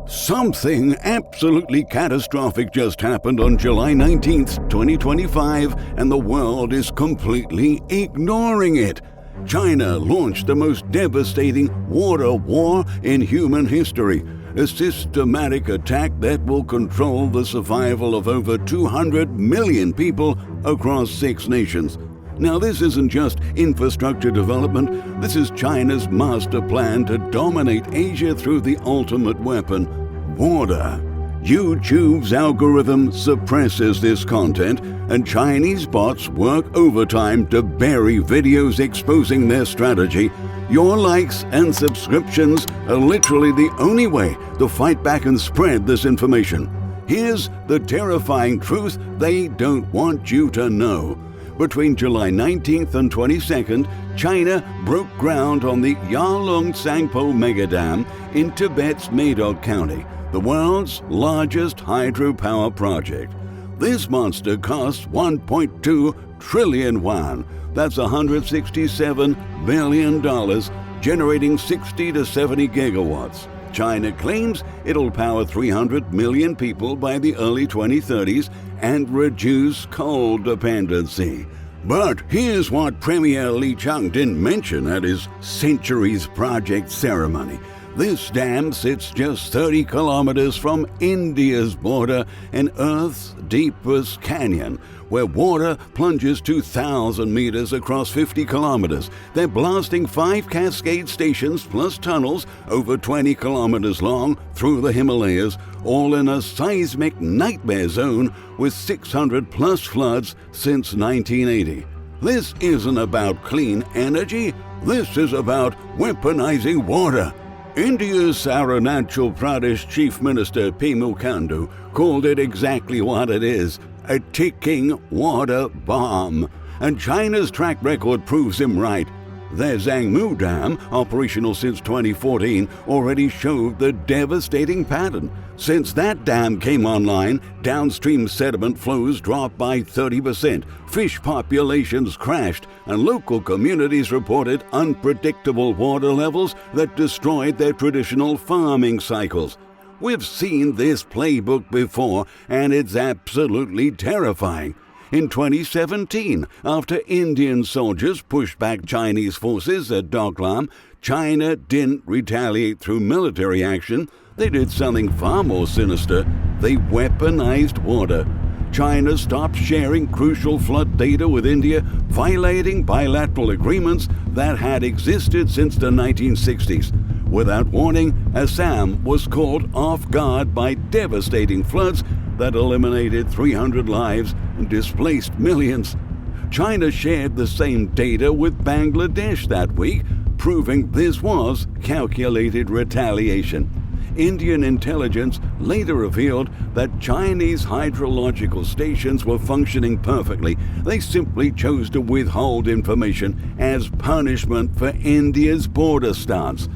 Something absolutely catastrophic just happened on July 19th, 2025, and the world is completely ignoring it. China launched the most devastating water war in human history, a systematic attack that will control the survival of over 200 million people across 6 nations. Now, this isn't just infrastructure development, this is China's master plan to dominate Asia through the ultimate weapon, water. YouTube's algorithm suppresses this content, and Chinese bots work overtime to bury videos exposing their strategy. Your likes and subscriptions are literally the only way to fight back and spread this information. Here's the terrifying truth they don't want you to know. Between July 19th and 22nd, China broke ground on the Yarlung Tsangpo megadam in Tibet's Medog County, the world's largest hydropower project. This monster costs 1.2 trillion yuan, that's $167 billion, generating 60 to 70 gigawatts. China claims it'll power 300 million people by the early 2030s and reduce coal dependency. But here's what Premier Li Chang didn't mention at his Centuries Project ceremony. This dam sits just 30 kilometers from India's border in Earth's deepest canyon, where water plunges 2,000 meters across 50 kilometers. They're blasting 5 cascade stations plus tunnels over 20 kilometers long through the Himalayas, all in a seismic nightmare zone with 600 plus floods since 1980. This isn't about clean energy, this is about weaponizing water. India's Arunachal Pradesh Chief Minister Pema Khandu called it exactly what it is, a ticking water bomb. And China's track record proves him right. Their Zhangmu Dam, operational since 2014, already showed the devastating pattern. Since that dam came online, downstream sediment flows dropped by 30%, fish populations crashed, and local communities reported unpredictable water levels that destroyed their traditional farming cycles. We've seen this playbook before, and it's absolutely terrifying. In 2017, after Indian soldiers pushed back Chinese forces at Doklam, China didn't retaliate through military action. They did something far more sinister. They weaponized water. China stopped sharing crucial flood data with India, violating bilateral agreements that had existed since the 1960s. Without warning, Assam was caught off guard by devastating floods that eliminated 300 lives and displaced millions. China shared the same data with Bangladesh that week, proving this was calculated retaliation. Indian intelligence later revealed that Chinese hydrological stations were functioning perfectly. They simply chose to withhold information as punishment for India's border stance.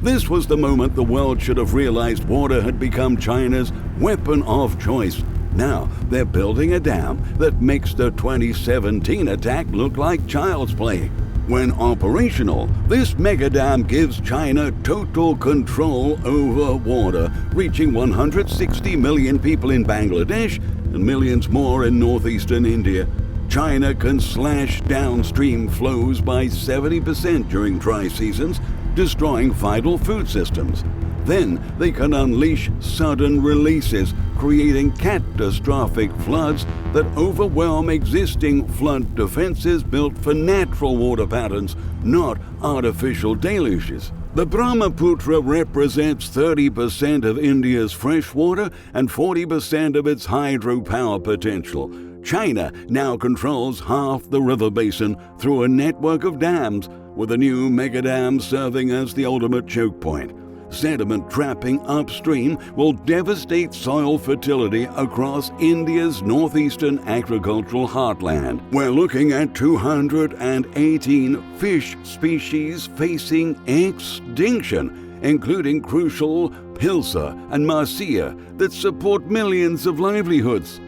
This was the moment the world should have realized water had become China's weapon of choice. Now they're building a dam that makes the 2017 attack look like child's play. When operational, this megadam gives China total control over water, reaching 160 million people in Bangladesh and millions more in northeastern India. China can slash downstream flows by 70% during dry seasons, destroying vital food systems. Then they can unleash sudden releases, creating catastrophic floods that overwhelm existing flood defenses built for natural water patterns, not artificial deluges. The Brahmaputra represents 30% of India's fresh water and 40% of its hydropower potential. China now controls half the river basin through a network of dams, with a new megadam serving as the ultimate choke point. Sediment trapping upstream will devastate soil fertility across India's northeastern agricultural heartland. We're looking at 218 fish species facing extinction, including crucial pilsa and marcia that support millions of livelihoods.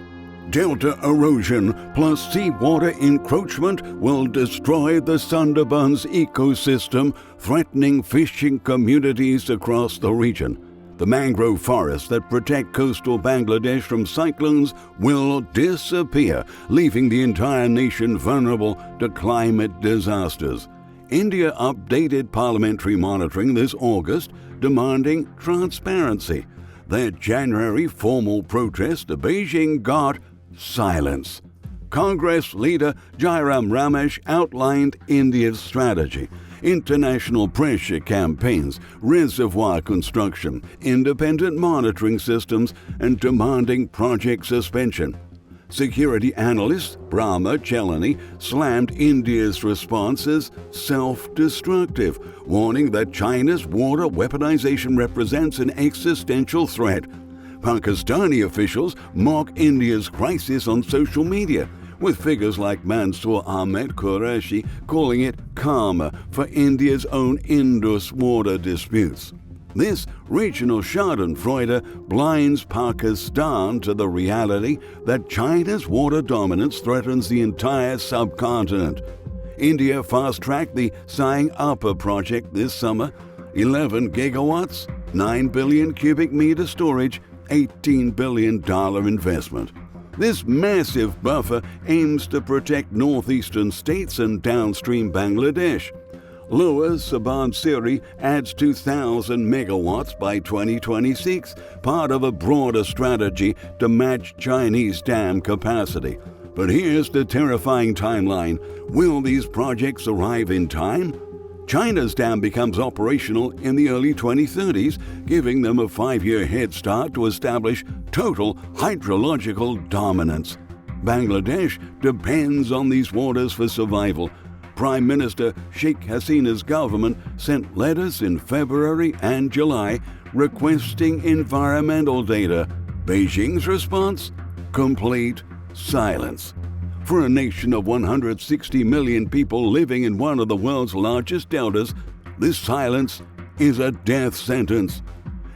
Delta erosion plus seawater encroachment will destroy the Sundarbans ecosystem, threatening fishing communities across the region. The mangrove forests that protect coastal Bangladesh from cyclones will disappear, leaving the entire nation vulnerable to climate disasters. India updated parliamentary monitoring this August, demanding transparency. Their January formal protest to Beijing got silence. Congress leader Jairam Ramesh outlined India's strategy: international pressure campaigns, reservoir construction, independent monitoring systems, and demanding project suspension. Security analyst Brahma Chelani slammed India's response as self-destructive, warning that China's water weaponization represents an existential threat. Pakistani officials mock India's crisis on social media, with figures like Mansoor Ahmed Qureshi calling it karma for India's own Indus water disputes. This regional schadenfreude blinds Pakistan to the reality that China's water dominance threatens the entire subcontinent. India fast-tracked the Siang Upper project this summer: 11 gigawatts, 9 billion cubic meter storage, $18 billion investment. This massive buffer aims to protect northeastern states and downstream Bangladesh. Lower Subansiri adds 2,000 megawatts by 2026, part of a broader strategy to match Chinese dam capacity. But here's the terrifying timeline. Will these projects arrive in time? China's dam becomes operational in the early 2030s, giving them a 5-year head start to establish total hydrological dominance. Bangladesh depends on these waters for survival. Prime Minister Sheikh Hasina's government sent letters in February and July requesting environmental data. Beijing's response? Complete silence. For a nation of 160 million people living in one of the world's largest deltas, this silence is a death sentence.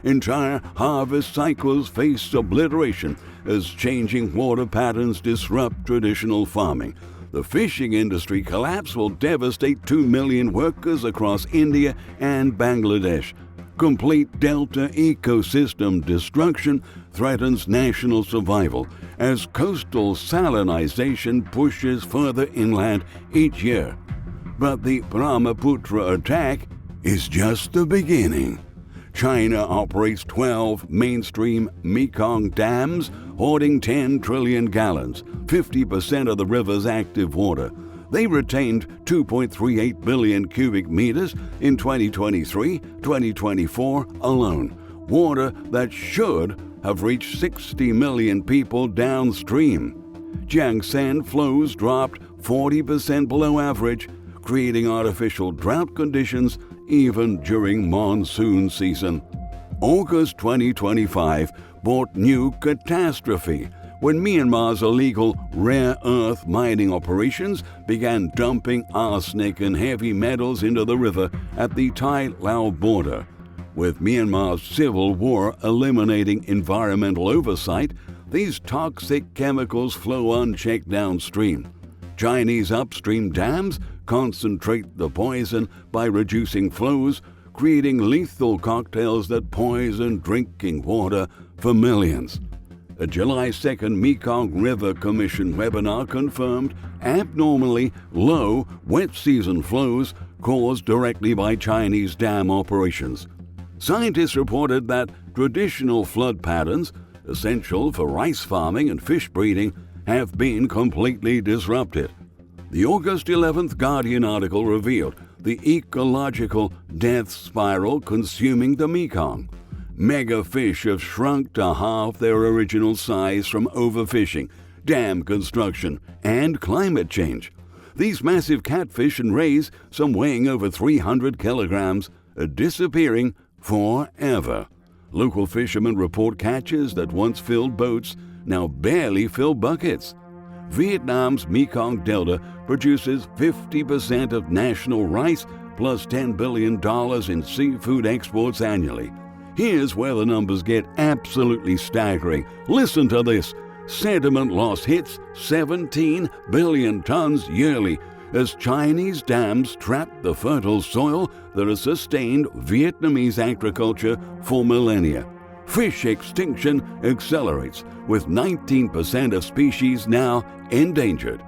Entire harvest cycles face obliteration as changing water patterns disrupt traditional farming. The fishing industry collapse will devastate 2 million workers across India and Bangladesh. Complete delta ecosystem destruction threatens national survival as coastal salinization pushes further inland each year. But the Brahmaputra attack is just the beginning. China operates 12 mainstream Mekong dams, hoarding 10 trillion gallons, 50% of the river's active water. They retained 2.38 billion cubic meters in 2023-2024 alone, water that should have reached 60 million people downstream. Jiangsan flows dropped 40% below average, creating artificial drought conditions even during monsoon season. August 2025 brought new catastrophe when Myanmar's illegal rare earth mining operations began dumping arsenic and heavy metals into the river at the Thai-Lao border. With Myanmar's civil war eliminating environmental oversight, these toxic chemicals flow unchecked downstream. Chinese upstream dams concentrate the poison by reducing flows, creating lethal cocktails that poison drinking water for millions. A July 2nd Mekong River Commission webinar confirmed abnormally low wet season flows caused directly by Chinese dam operations. Scientists reported that traditional flood patterns, essential for rice farming and fish breeding, have been completely disrupted. The August 11th Guardian article revealed the ecological death spiral consuming the Mekong. Mega fish have shrunk to half their original size from overfishing, dam construction, and climate change. These massive catfish and rays, some weighing over 300 kilograms, are disappearing forever. Local fishermen report catches that once filled boats now barely fill buckets. Vietnam's Mekong Delta produces 50% of national rice plus $10 billion in seafood exports annually. Here's where the numbers get absolutely staggering. Listen to this. Sediment loss hits 17 billion tons yearly, as Chinese dams trap the fertile soil that has sustained Vietnamese agriculture for millennia. Fish extinction accelerates, with 19% of species now endangered.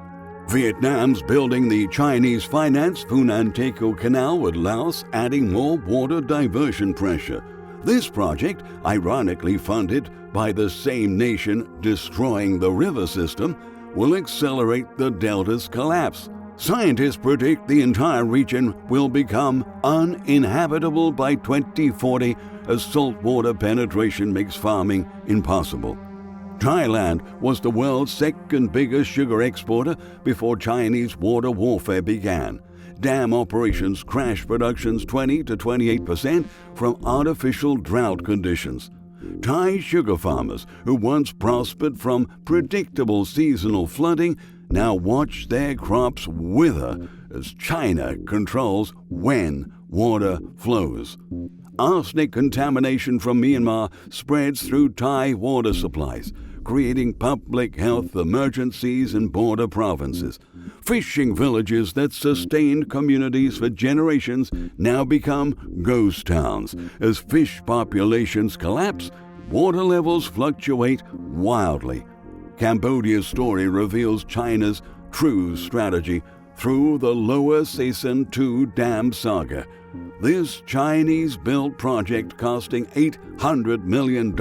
Vietnam's building the Chinese-financed Funan-Teco Canal with Laos, adding more water diversion pressure. This project, ironically funded by the same nation destroying the river system, will accelerate the delta's collapse. Scientists predict the entire region will become uninhabitable by 2040 as saltwater penetration makes farming impossible. Thailand was the world's second biggest sugar exporter before Chinese water warfare began. Dam operations crashed production's 20 to 28% from artificial drought conditions. Thai sugar farmers, who once prospered from predictable seasonal flooding, now watch their crops wither as China controls when water flows. Arsenic contamination from Myanmar spreads through Thai water supplies, creating public health emergencies in border provinces. Fishing villages that sustained communities for generations now become ghost towns. As fish populations collapse, water levels fluctuate wildly. Cambodia's story reveals China's true strategy through the Lower Sason II Dam saga. This Chinese-built project, costing $800 million,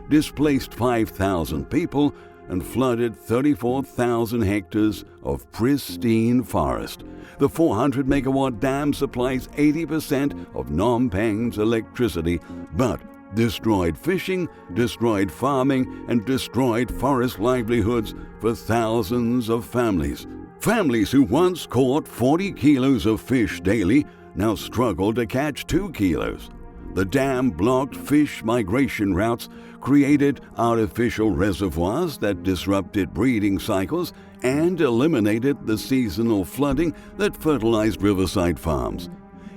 displaced 5,000 people and flooded 34,000 hectares of pristine forest. The 400-megawatt dam supplies 80% of Phnom Penh's electricity, but destroyed fishing, destroyed farming, and destroyed forest livelihoods for thousands of families. Families who once caught 40 kilos of fish daily now struggle to catch 2 kilos. The dam blocked fish migration routes, created artificial reservoirs that disrupted breeding cycles, and eliminated the seasonal flooding that fertilized riverside farms.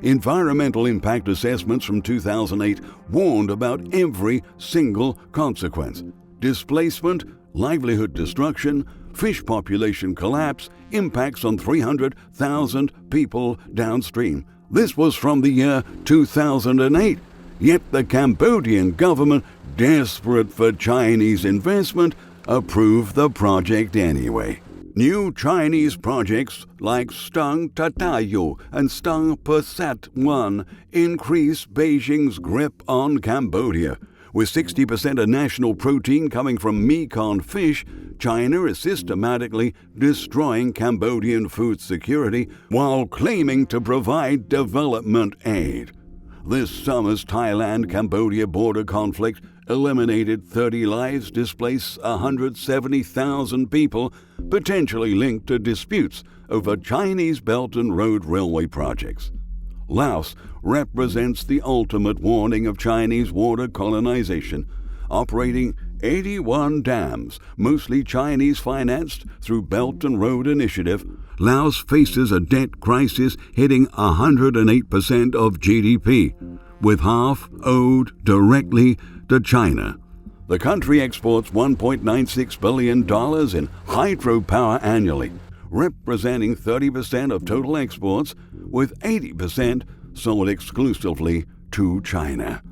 Environmental impact assessments from 2008 warned about every single consequence: displacement, livelihood destruction, fish population collapse, impacts on 300,000 people downstream. This was from the year 2008. Yet the Cambodian government, desperate for Chinese investment, approved the project anyway. New Chinese projects like Stung Tatayu and Stung Persat 1 increase Beijing's grip on Cambodia. With 60% of national protein coming from Mekong fish, China is systematically destroying Cambodian food security while claiming to provide development aid. This summer's Thailand-Cambodia border conflict eliminated 30 lives, displaced 170,000 people, potentially linked to disputes over Chinese Belt and Road Railway projects. Laos represents the ultimate warning of Chinese water colonization, operating 81 dams, mostly Chinese-financed through Belt and Road Initiative. Laos faces a debt crisis hitting 108% of GDP, with half owed directly to China. The country exports $1.96 billion in hydropower annually, representing 30% of total exports, with 80% sold exclusively to China.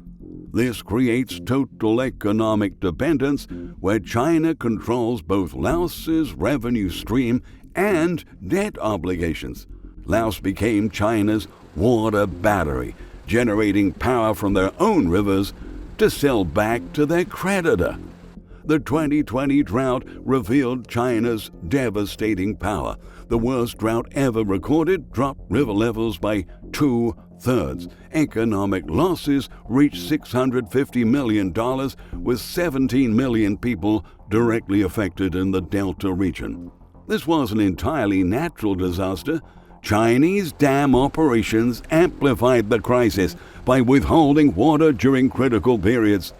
This creates total economic dependence, where China controls both Laos's revenue stream and debt obligations. Laos became China's water battery, generating power from their own rivers to sell back to their creditor. The 2020 drought revealed China's devastating power. The worst drought ever recorded dropped river levels by 2/3. Economic losses reached $650 million, with 17 million people directly affected in the Delta region. This was an entirely natural disaster. Chinese dam operations amplified the crisis by withholding water during critical periods.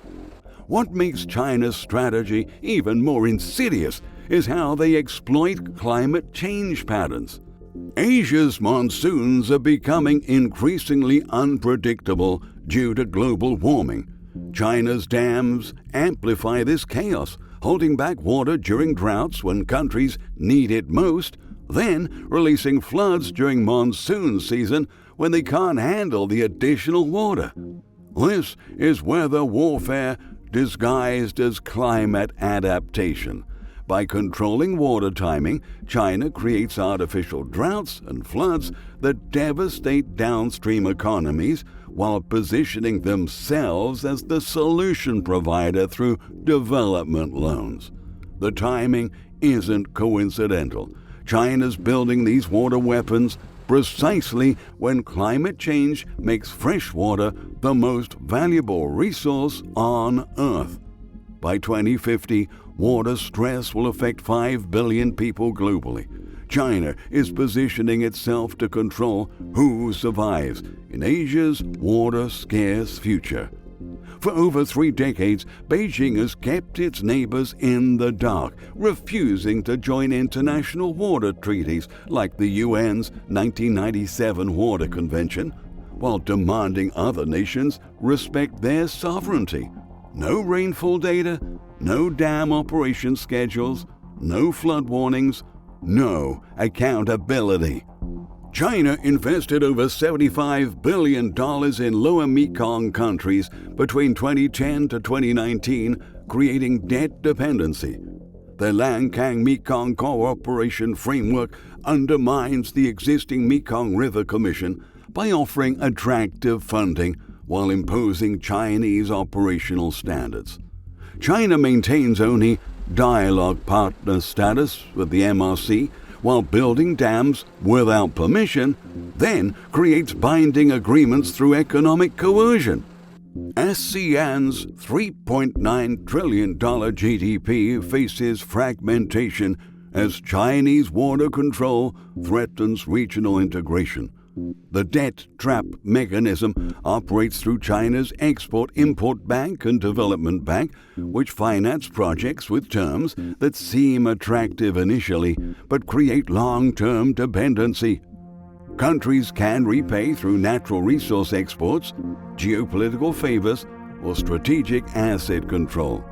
What makes China's strategy even more insidious is how they exploit climate change patterns. Asia's monsoons are becoming increasingly unpredictable due to global warming. China's dams amplify this chaos, holding back water during droughts when countries need it most, then releasing floods during monsoon season when they can't handle the additional water. This is weather warfare disguised as climate adaptation. By controlling water timing, China creates artificial droughts and floods that devastate downstream economies while positioning themselves as the solution provider through development loans. The timing isn't coincidental. China's building these water weapons precisely when climate change makes fresh water the most valuable resource on Earth. By 2050, water stress will affect 5 billion people globally. China is positioning itself to control who survives in Asia's water-scarce future. For over 3 decades, Beijing has kept its neighbors in the dark, refusing to join international water treaties like the UN's 1997 Water Convention, while demanding other nations respect their sovereignty. No rainfall data, no dam operation schedules, no flood warnings, no accountability. China invested over $75 billion in lower Mekong countries between 2010 to 2019, creating debt dependency. The Lancang-Mekong Cooperation Framework undermines the existing Mekong River Commission by offering attractive funding while imposing Chinese operational standards. China maintains only dialogue partner status with the MRC while building dams without permission, then creates binding agreements through economic coercion. ASEAN's $3.9 trillion GDP faces fragmentation as Chinese water control threatens regional integration. The debt trap mechanism operates through China's Export-Import Bank and Development Bank, which finance projects with terms that seem attractive initially but create long-term dependency. Countries can repay through natural resource exports, geopolitical favors, or strategic asset control.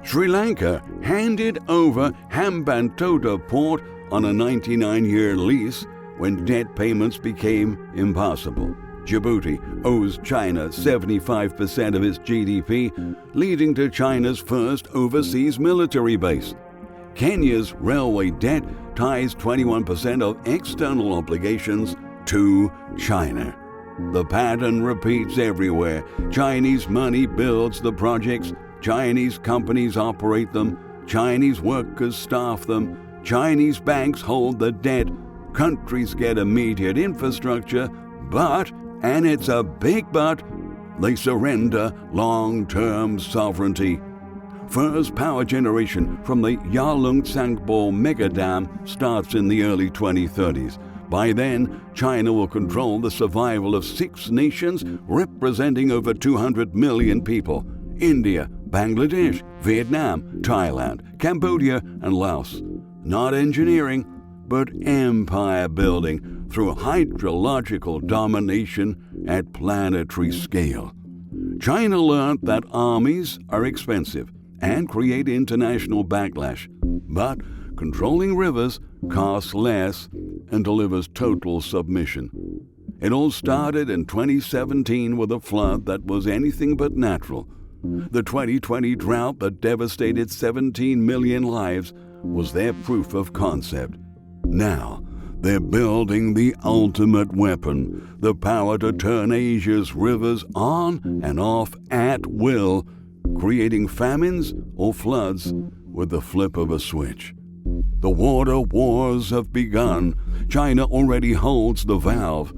Sri Lanka handed over Hambantota port on a 99-year lease when debt payments became impossible. Djibouti owes China 75% of its GDP, leading to China's first overseas military base. Kenya's railway debt ties 21% of external obligations to China. The pattern repeats everywhere. Chinese money builds the projects, Chinese companies operate them, Chinese workers staff them, Chinese banks hold the debt. Countries get immediate infrastructure, but, and it's a big but, they surrender long-term sovereignty. First power generation from the Yarlung Tsangpo mega dam starts in the early 2030s. By then, China will control the survival of 6 nations representing over 200 million people: India, Bangladesh, Vietnam, Thailand, Cambodia, and Laos. Not engineering, but empire building through hydrological domination at planetary scale. China learned that armies are expensive and create international backlash, but controlling rivers costs less and delivers total submission. It all started in 2017 with a flood that was anything but natural. The 2020 drought that devastated 17 million lives was their proof of concept. Now, they're building the ultimate weapon, the power to turn Asia's rivers on and off at will, creating famines or floods with the flip of a switch. The water wars have begun. China already holds the valve.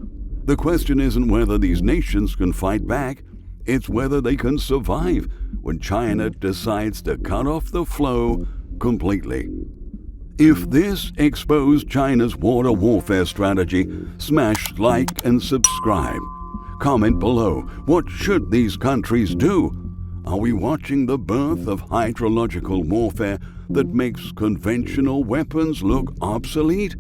The question isn't whether these nations can fight back, it's whether they can survive when China decides to cut off the flow completely. If this exposed China's water warfare strategy, smash like and subscribe. Comment below, what should these countries do? Are we watching the birth of hydrological warfare that makes conventional weapons look obsolete?